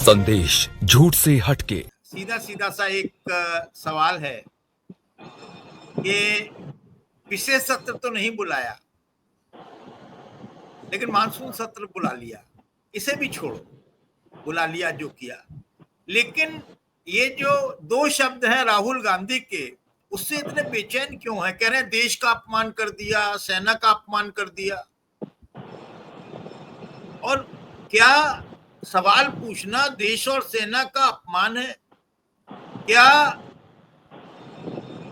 संदेश झूठ से हटके। सीधा सीधा सा एक सवाल है कि विशेष सत्र तो नहीं बुलाया, लेकिन मानसून सत्र बुला लिया। इसे भी छोड़ो, बुला लिया जो किया, लेकिन ये जो दो शब्द हैं राहुल गांधी के, उससे इतने बेचैन क्यों हैं? कह रहे हैं देश का अपमान कर दिया, सेना का अपमान कर दिया। और क्या सवाल पूछना देश और सेना का अपमान है? क्या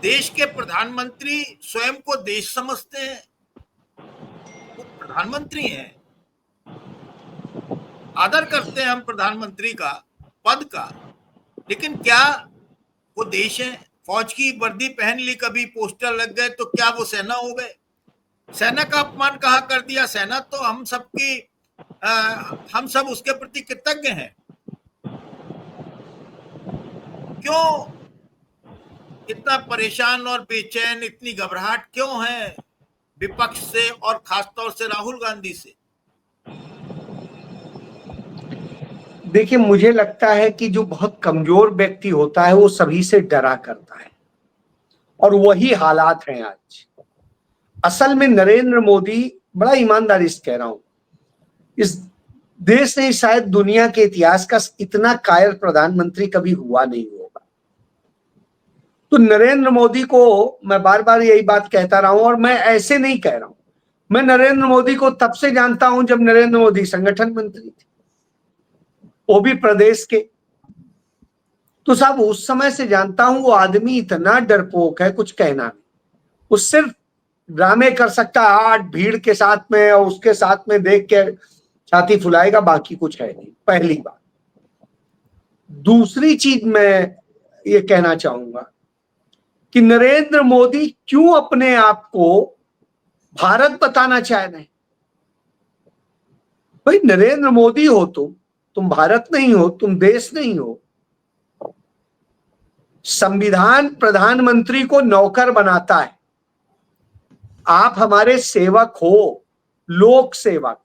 देश के प्रधानमंत्री स्वयं को देश समझते हैं? वो प्रधानमंत्री हैं, आदर करते हैं हम प्रधानमंत्री का, पद का, लेकिन क्या वो देश है? फौज की वर्दी पहन ली, कभी पोस्टर लग गए तो क्या वो सेना हो गए? सेना का अपमान कहाँ कर दिया? सेना तो हम सबकी हम सब उसके प्रति कृतज्ञ हैं। क्यों इतना परेशान और बेचैन, इतनी घबराहट क्यों है विपक्ष से और खासतौर से राहुल गांधी से? देखिए, मुझे लगता है कि जो बहुत कमजोर व्यक्ति होता है वो सभी से डरा करता है, और वही हालात हैं आज। असल में नरेंद्र मोदी, बड़ा ईमानदारी से कह रहा हूं, इस देश ने शायद दुनिया के इतिहास का इतना कायर प्रधानमंत्री कभी हुआ नहीं होगा। तो नरेंद्र मोदी को मैं बार बार यही बात कहता रहा हूं, और मैं ऐसे नहीं कह रहा हूं। मैं नरेंद्र मोदी को तब से जानता हूं जब नरेंद्र मोदी संगठन मंत्री थे, वो भी प्रदेश के। तो साहब उस समय से जानता हूं, वो आदमी इतना डरपोक है, कुछ कहना नहीं। वो सिर्फ ड्रामे कर सकता है आठ भीड़ के साथ में, और उसके साथ में देख के छाती फुलाएगा, बाकी कुछ है नहीं। पहली बात। दूसरी चीज मैं ये कहना चाहूंगा कि नरेंद्र मोदी क्यों अपने आप को भारत बताना चाह रहे हैं? भाई नरेंद्र मोदी हो तुम भारत नहीं हो, तुम देश नहीं हो। संविधान प्रधानमंत्री को नौकर बनाता है। आप हमारे सेवक हो, लोक सेवक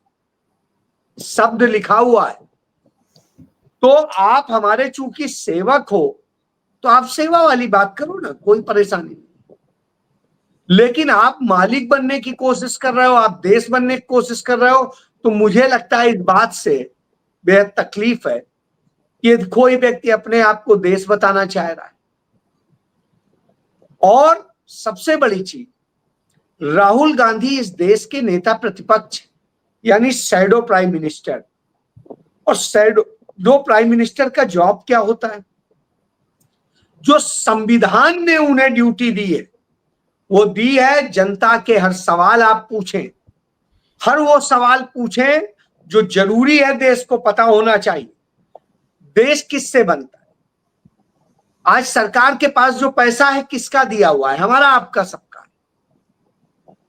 शब्द लिखा हुआ है। तो आप हमारे चूंकि सेवक हो, तो आप सेवा वाली बात करो ना, कोई परेशानी नहीं। लेकिन आप मालिक बनने की कोशिश कर रहे हो, आप देश बनने की कोशिश कर रहे हो। तो मुझे लगता है इस बात से बेहद तकलीफ है कि कोई व्यक्ति अपने आप को देश बताना चाह रहा है। और सबसे बड़ी चीज, राहुल गांधी इस देश के नेता प्रतिपक्ष, यानी शैडो प्राइम मिनिस्टर। और शैडो प्राइम मिनिस्टर का जॉब क्या होता है? जो संविधान ने उन्हें ड्यूटी दी है, वो दी है जनता के हर सवाल आप पूछें, हर वो सवाल पूछें जो जरूरी है, देश को पता होना चाहिए देश किससे बनता है। आज सरकार के पास जो पैसा है किसका दिया हुआ है? हमारा, आपका, सबका।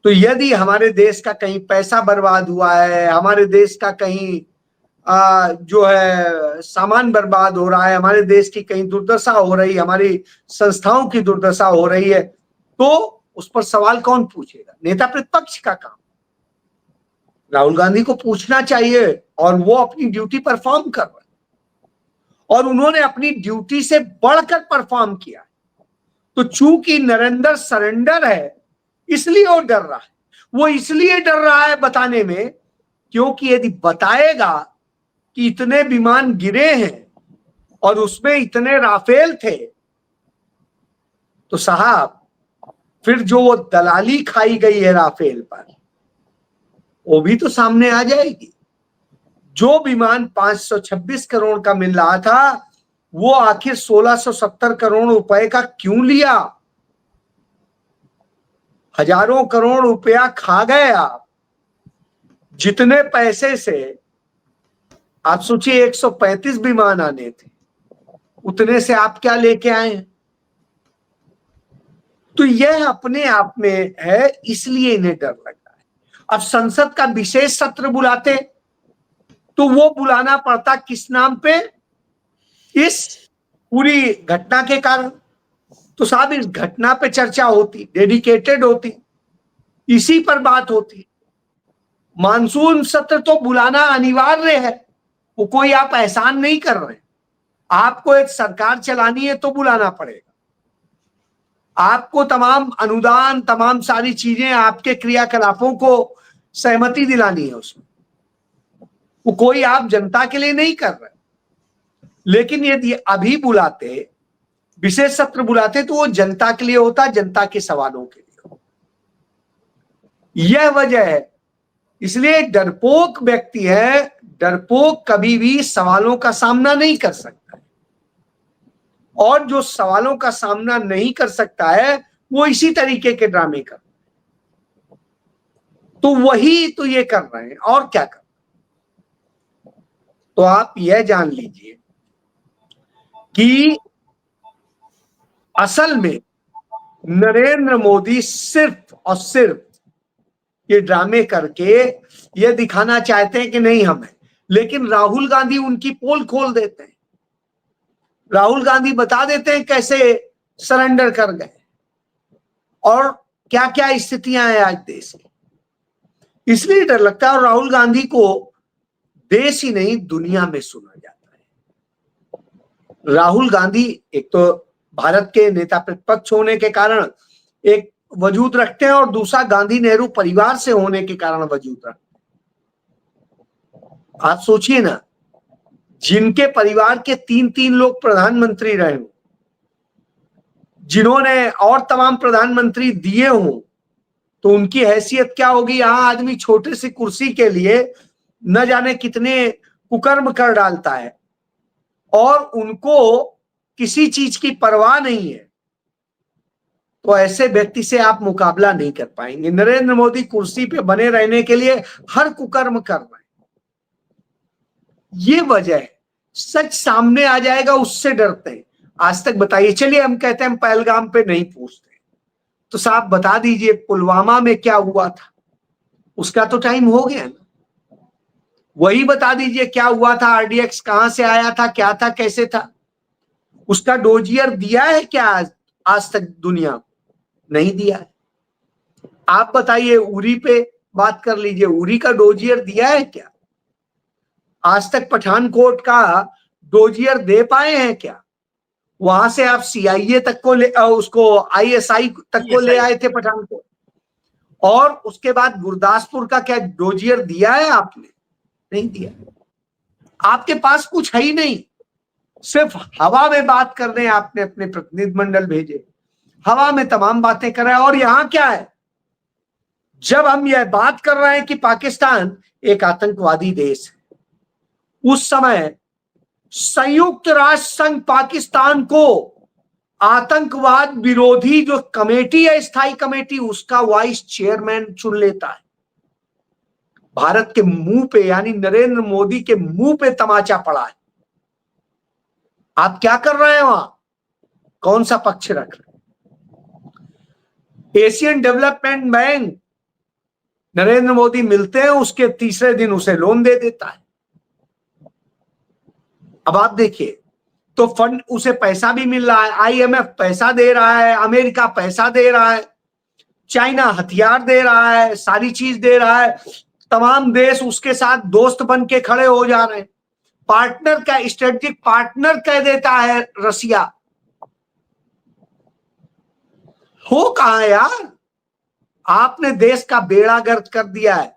तो यदि हमारे देश का कहीं पैसा बर्बाद हुआ है, हमारे देश का कहीं जो है सामान बर्बाद हो रहा है, हमारे देश की कहीं दुर्दशा हो रही है, हमारी संस्थाओं की दुर्दशा हो रही है, तो उस पर सवाल कौन पूछेगा? नेता प्रतिपक्ष का काम। राहुल गांधी को पूछना चाहिए, और वो अपनी ड्यूटी परफॉर्म कर रहे हैं, और उन्होंने अपनी ड्यूटी से बढ़कर परफॉर्म किया। तो चूंकि नरेंद्र सरेंडर है, इसलिए वो डर रहा है। वो इसलिए डर रहा है बताने में, क्योंकि यदि बताएगा कि इतने विमान गिरे हैं और उसमें इतने राफेल थे, तो साहब फिर जो वो दलाली खाई गई है राफेल पर, वो भी तो सामने आ जाएगी। जो विमान 526 करोड़ का मिल रहा था, वो आखिर 1670 करोड़ रुपए का क्यों लिया? हजारों करोड़ रुपया खा गए आप। जितने पैसे से आप सोचिए 135 विमान आने थे, उतने से आप क्या लेके आए हैं? तो यह अपने आप में है, इसलिए इन्हें डर लग रहा है। अब संसद का विशेष सत्र बुलाते तो वो बुलाना पड़ता किस नाम पे? इस पूरी घटना के कारण। तो साहब इस घटना पे चर्चा होती, डेडिकेटेड होती, इसी पर बात होती। मानसून सत्र तो बुलाना अनिवार्य है, वो कोई आप एहसान नहीं कर रहे। आपको एक सरकार चलानी है तो बुलाना पड़ेगा, आपको तमाम अनुदान, तमाम सारी चीजें, आपके क्रियाकलापों को सहमति दिलानी है उसमें। वो कोई आप जनता के लिए नहीं कर रहे। लेकिन यदि अभी बुलाते, विशेष सत्र बुलाते, तो वो जनता के लिए होता, जनता के सवालों के लिए होता। यह वजह है। इसलिए डरपोक व्यक्ति है, डरपोक कभी भी सवालों का सामना नहीं कर सकता है, और जो सवालों का सामना नहीं कर सकता है वो इसी तरीके के ड्रामे कर, तो वही तो ये कर रहे हैं, और क्या कर। तो आप यह जान लीजिए कि असल में नरेंद्र मोदी सिर्फ और सिर्फ ये ड्रामे करके ये दिखाना चाहते हैं कि नहीं हम हैं। लेकिन राहुल गांधी उनकी पोल खोल देते हैं, राहुल गांधी बता देते हैं कैसे सरेंडर कर गए और क्या क्या स्थितियां हैं आज देश की। इसलिए डर लगता है, और राहुल गांधी को देश ही नहीं दुनिया में सुना जाता है। राहुल गांधी एक तो भारत के नेता प्रतिपक्ष होने के कारण एक वजूद रखते हैं, और दूसरा गांधी नेहरू परिवार से होने के कारण वजूद रखते हैं। आप सोचिए ना, जिनके परिवार के 3-3 लोग प्रधानमंत्री रहे हों, जिन्होंने और तमाम प्रधानमंत्री दिए हों, तो उनकी हैसियत क्या होगी। यहां आदमी छोटे से कुर्सी के लिए न जाने कितने कुकर्म कर डालता है, और उनको किसी चीज की परवाह नहीं है, तो ऐसे व्यक्ति से आप मुकाबला नहीं कर पाएंगे। नरेंद्र मोदी कुर्सी पे बने रहने के लिए हर कुकर्म कर रहे हैं। ये वजह है, सच सामने आ जाएगा उससे डरते हैं। आज तक बताइए, चलिए हम कहते हैं हम पहलगाम पे नहीं पूछते, तो साहब बता दीजिए पुलवामा में क्या हुआ था, उसका तो टाइम हो गया ना। वही बता दीजिए क्या हुआ था, आरडीएक्स कहां से आया था, क्या था, कैसे था, उसका डोजियर दिया है क्या आज तक दुनिया को? नहीं दिया है। आप बताइए, उरी पे बात कर लीजिए, उरी का डोजियर दिया है क्या? आज तक पठानकोट का डोजियर दे पाए हैं क्या? वहां से आप सीआईए तक को ले, उसको आईएसआई तक को ले आए थे पठानकोट, और उसके बाद गुरदासपुर का क्या डोजियर दिया है आपने? नहीं दिया। आपके पास कुछ है ही नहीं, सिर्फ हवा में बात करने आपने अपने प्रतिनिधिमंडल भेजे, हवा में तमाम बातें कर रहे हैं। और यहां क्या है, जब हम यह बात कर रहे हैं कि पाकिस्तान एक आतंकवादी देश है, उस समय संयुक्त राष्ट्र संघ पाकिस्तान को आतंकवाद विरोधी जो कमेटी है, स्थायी कमेटी, उसका वाइस चेयरमैन चुन लेता है। भारत के मुंह पे, यानी नरेंद्र मोदी के मुंह पे तमाचा पड़ा है। आप क्या कर रहे हैं वहां, कौन सा पक्ष रख रहे हैं? Asian development bank, Narendra Modi मिलते हैं, उसके तीसरे दिन उसे लोन दे देता है। अब आप देखिए, तो फंड, उसे पैसा भी मिल रहा है, आईएमएफ पैसा दे रहा है, अमेरिका पैसा दे रहा है, चाइना हथियार दे रहा है, सारी चीज दे रहा है, तमाम देश उसके साथ दोस्त बन के खड़े हो जा रहे हैं। पार्टनर का, स्ट्रेटेजिक पार्टनर कह देता है रसिया। हो कहां यार, आपने देश का बेड़ा गर्क कर दिया है।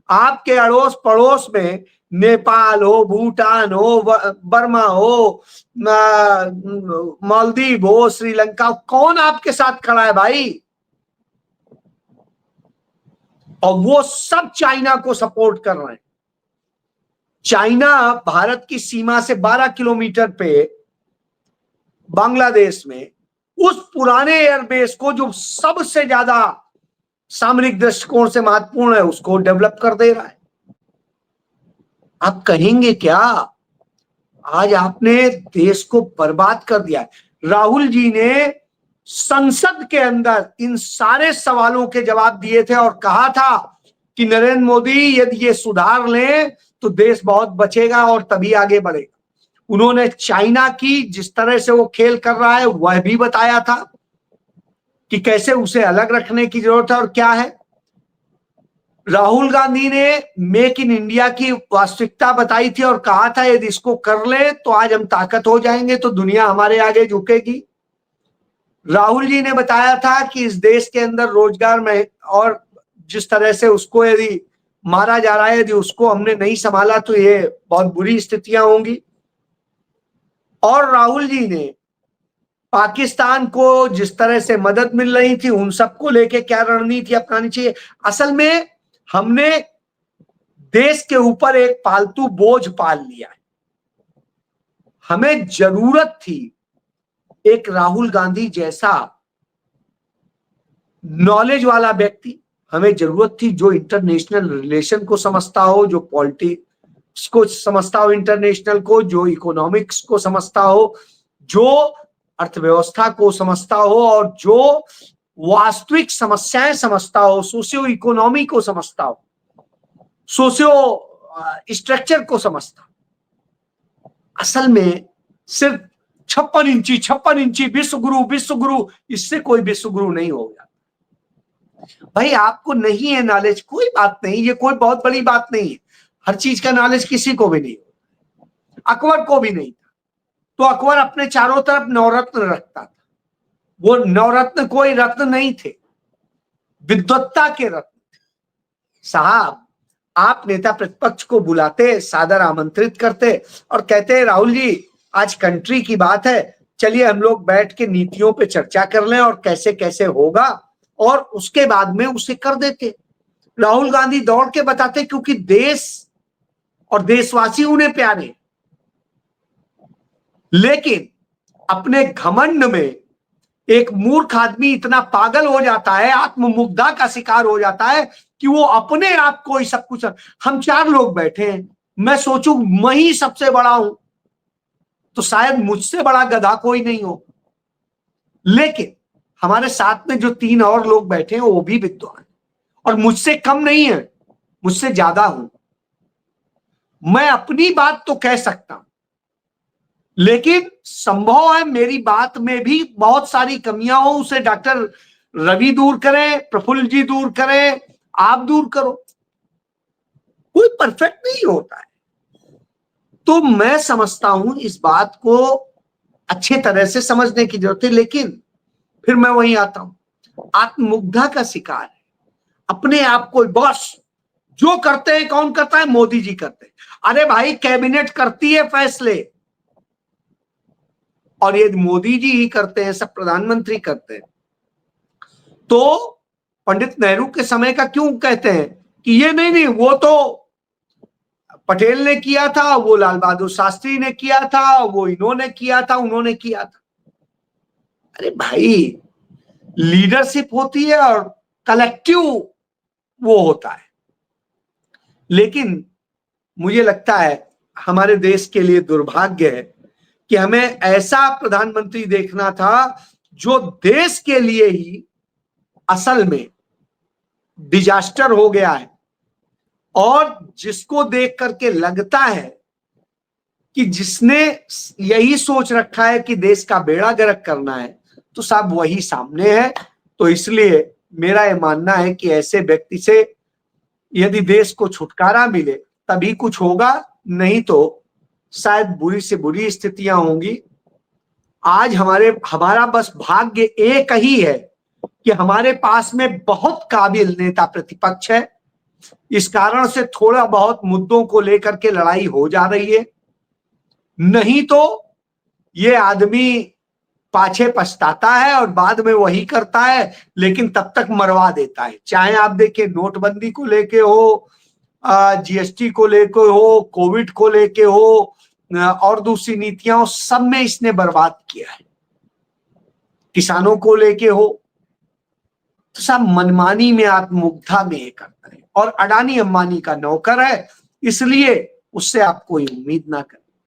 आपके अड़ोस पड़ोस में नेपाल हो, भूटान हो, बर्मा हो, मालदीव हो, श्रीलंका, कौन आपके साथ खड़ा है भाई? और वो सब चाइना को सपोर्ट कर रहे हैं। चाइना भारत की सीमा से 12 किलोमीटर पे बांग्लादेश में उस पुराने एयरबेस को, जो सबसे ज्यादा सामरिक दृष्टिकोण से महत्वपूर्ण है, उसको डेवलप कर दे रहा है। आप कहेंगे क्या? आज आपने देश को बर्बाद कर दिया है। राहुल जी ने संसद के अंदर इन सारे सवालों के जवाब दिए थे और कहा था कि नरेंद्र मोदी यदि ये सुधार लें तो देश बहुत बचेगा और तभी आगे बढ़ेगा। उन्होंने चाइना की जिस तरह से वो खेल कर रहा है वह भी बताया था कि कैसे उसे अलग रखने की जरूरत है और क्या है। राहुल गांधी ने मेक इन इंडिया की वास्तविकता बताई थी और कहा था यदि इसको कर ले तो आज हम ताकत हो जाएंगे, तो दुनिया हमारे आगे झुकेगी। राहुल जी ने बताया था कि इस देश के अंदर रोजगार में और जिस तरह से उसको यदि मारा जा रहा है, यदि उसको हमने नहीं संभाला तो ये बहुत बुरी स्थितियां होंगी। और राहुल जी ने पाकिस्तान को जिस तरह से मदद मिल रही थी उन सबको लेके क्या रणनीति अपनानी चाहिए। असल में हमने देश के ऊपर एक पालतू बोझ पाल लिया है। हमें जरूरत थी एक राहुल गांधी जैसा नॉलेज वाला व्यक्ति, हमें जरूरत थी जो इंटरनेशनल रिलेशन को समझता हो, जो पॉलिटिक्स को समझता हो इंटरनेशनल को, जो इकोनॉमिक्स को समझता हो, जो अर्थव्यवस्था को समझता हो और जो वास्तविक समस्याएं समझता हो, सोशियो इकोनॉमी को समझता हो, सोशियो स्ट्रक्चर को समझता हो। असल में सिर्फ 56 इंची विश्व गुरु, इससे कोई विश्व गुरु नहीं होगा भाई। आपको नहीं है नॉलेज, कोई बात नहीं, ये कोई बहुत बड़ी बात नहीं है। हर चीज का नॉलेज किसी को भी नहीं होता, अकबर को भी नहीं था, तो अकबर अपने चारों तरफ नवरत्न रखता था। वो नवरत्न कोई रत्न नहीं थे, विद्वत्ता के रत्न थे। साहब, आप नेता प्रतिपक्ष को बुलाते, सादर आमंत्रित करते और कहते राहुल जी आज कंट्री की बात है, चलिए हम लोग बैठ के नीतियों पे चर्चा कर लें और कैसे कैसे होगा, और उसके बाद में उसे कर देते। राहुल गांधी दौड़ के बताते, क्योंकि देश और देशवासी उन्हें प्यारे। लेकिन अपने घमंड में एक मूर्ख आदमी इतना पागल हो जाता है, आत्ममुग्धा का शिकार हो जाता है कि वो अपने आप को ही सब कुछ। हम 4 लोग बैठे हैं, मैं सोचूं मैं ही सबसे बड़ा हूं तो शायद मुझसे बड़ा गधा कोई नहीं हो, लेकिन हमारे साथ में जो 3 और लोग बैठे हैं वो भी विद्वान और मुझसे कम नहीं है, मुझसे ज्यादा हूं। मैं अपनी बात तो कह सकता हूं, लेकिन संभव है मेरी बात में भी बहुत सारी कमियां हो, उसे डॉक्टर रवि दूर करें, प्रफुल्ल जी दूर करें, आप दूर करो। कोई परफेक्ट नहीं होता है। तो मैं समझता हूं इस बात को अच्छे तरह से समझने की जरूरत है, लेकिन फिर मैं वहीं आता हूं, आत्ममुग्धा का शिकार है। अपने आप को बस जो करते हैं, कौन करता है? मोदी जी करते हैं। अरे भाई, कैबिनेट करती है फैसले, और ये मोदी जी ही करते हैं, सब प्रधानमंत्री करते हैं। तो पंडित नेहरू के समय का क्यों कहते हैं कि ये नहीं वो तो पटेल ने किया था, वो लाल बहादुर शास्त्री ने किया था, वो इन्होंने किया था, उन्होंने किया था। अरे भाई, लीडरशिप होती है और कलेक्टिव वो होता है। लेकिन मुझे लगता है हमारे देश के लिए दुर्भाग्य है कि हमें ऐसा प्रधानमंत्री देखना था जो देश के लिए ही असल में डिजास्टर हो गया है, और जिसको देख करके लगता है कि जिसने यही सोच रखा है कि देश का बेड़ा गर्क करना है, तो साहब वही सामने है। तो इसलिए मेरा यह मानना है कि ऐसे व्यक्ति से यदि देश को छुटकारा मिले तभी कुछ होगा, नहीं तो शायद बुरी से बुरी स्थितियां होंगी। आज हमारा बस भाग्य एक ही है कि हमारे पास में बहुत काबिल नेता प्रतिपक्ष है। इस कारण से थोड़ा बहुत मुद्दों को लेकर के लड़ाई हो जा रही है, नहीं तो ये आदमी पाछे पछताता है और बाद में वही करता है, लेकिन तब तक मरवा देता है। चाहे आप देखिए नोटबंदी को लेके हो, जीएसटी को लेके हो, कोविड को लेके हो, और दूसरी नीतियां, सब में इसने बर्बाद किया है। किसानों को लेके हो, तो सब मनमानी में, आत्ममुग्धा में ये करता है, और अडानी अंबानी का नौकर है, इसलिए उससे आप कोई उम्मीद ना करें।